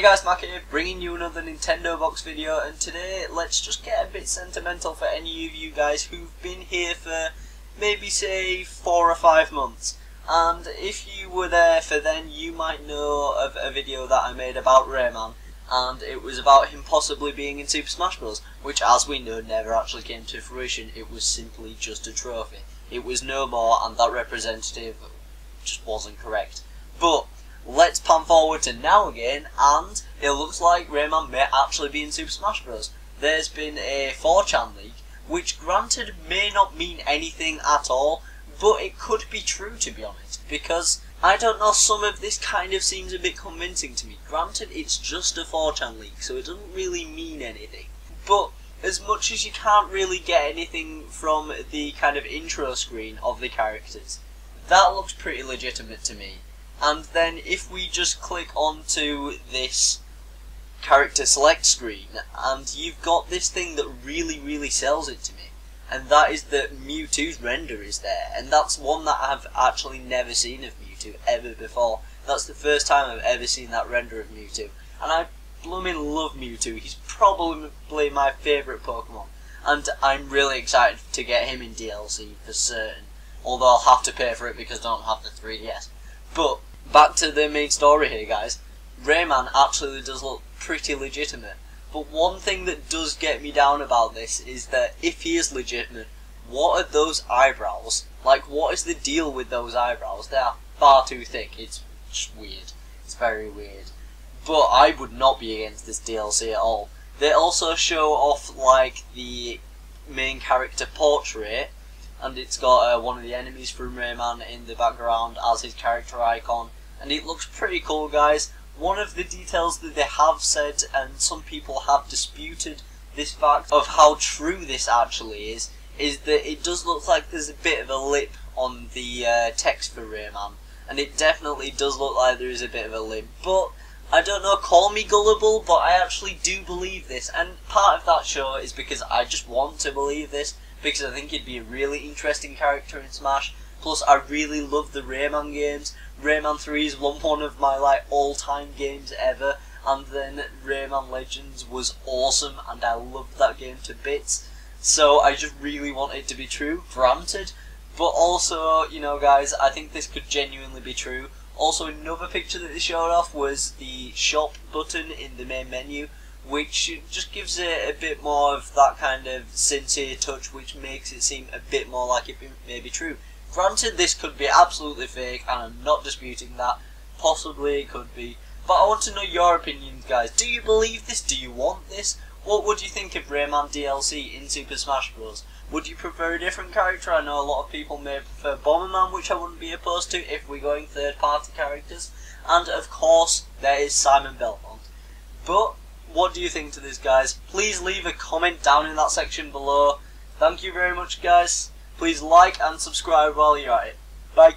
guys, Mac here, bringing you another Nintendo Box video, and today let's just get a bit sentimental for any of you guys who've been here for maybe say 4 or 5 months. And if you were there for then, you might know of a video that I made about Rayman, and it was about him possibly being in Super Smash Bros, which as we know never actually came to fruition. It was simply just a trophy. It was no more, and that representative just wasn't correct. But let's pan forward to now again, and it looks like Rayman may actually be in Super Smash Bros. There's been a 4chan leak, which granted may not mean anything at all, but it could be true, to be honest, because I don't know, some of this kind of seems a bit convincing to me. Granted, it's just a 4chan leak, so it doesn't really mean anything, but as much as you can't really get anything from the kind of intro screen of the characters, that looks pretty legitimate to me. And then if we just click onto this character select screen, and you've got this thing that really sells it to me, and that is that Mewtwo's render is there, and that's one that I've actually never seen of Mewtwo ever before. That's the first time I've ever seen that render of Mewtwo, and I blooming love Mewtwo. He's probably my favourite Pokemon, and I'm really excited to get him in DLC for certain, although I'll have to pay for it because I don't have the 3DS. But back to the main story here, guys. Rayman actually does look pretty legitimate, but one thing that does get me down about this is that if he is legitimate, what are those eyebrows? Like, what is the deal with those eyebrows? They are far too thick. It's just weird. It's very weird. But I would not be against this DLC at all. They also show off, like, the main character portrait, and it's got one of the enemies from Rayman in the background as his character icon, and it looks pretty cool, guys. One of the details that they have said, and some people have disputed this fact of how true this actually is that it does look like there's a bit of a lip on the text for Rayman, and it definitely does look like there is a bit of a lip, but I don't know, call me gullible, but I actually do believe this, and part of that show is because I just want to believe this, because I think he'd be a really interesting character in Smash. Plus, I really love the Rayman games. Rayman 3 is one of my all-time games ever, and then Rayman Legends was awesome, and I loved that game to bits. So I just really want it to be true, granted. But also, you know, guys, I think this could genuinely be true. Also, another picture that they showed off was the shop button in the main menu, which just gives it a bit more of that kind of sincere touch, which makes it seem a bit more like it may be true. Granted, this could be absolutely fake, and I'm not disputing that. Possibly it could be. But I want to know your opinions, guys. Do you believe this? Do you want this? What would you think of Rayman DLC in Super Smash Bros? Would you prefer a different character? I know a lot of people may prefer Bomberman, which I wouldn't be opposed to if we're going third-party characters. And of course, there is Simon Belmont. But what do you think to this, guys? Please leave a comment down in that section below. Thank you very much, guys. Please like and subscribe while you're at it. Bye.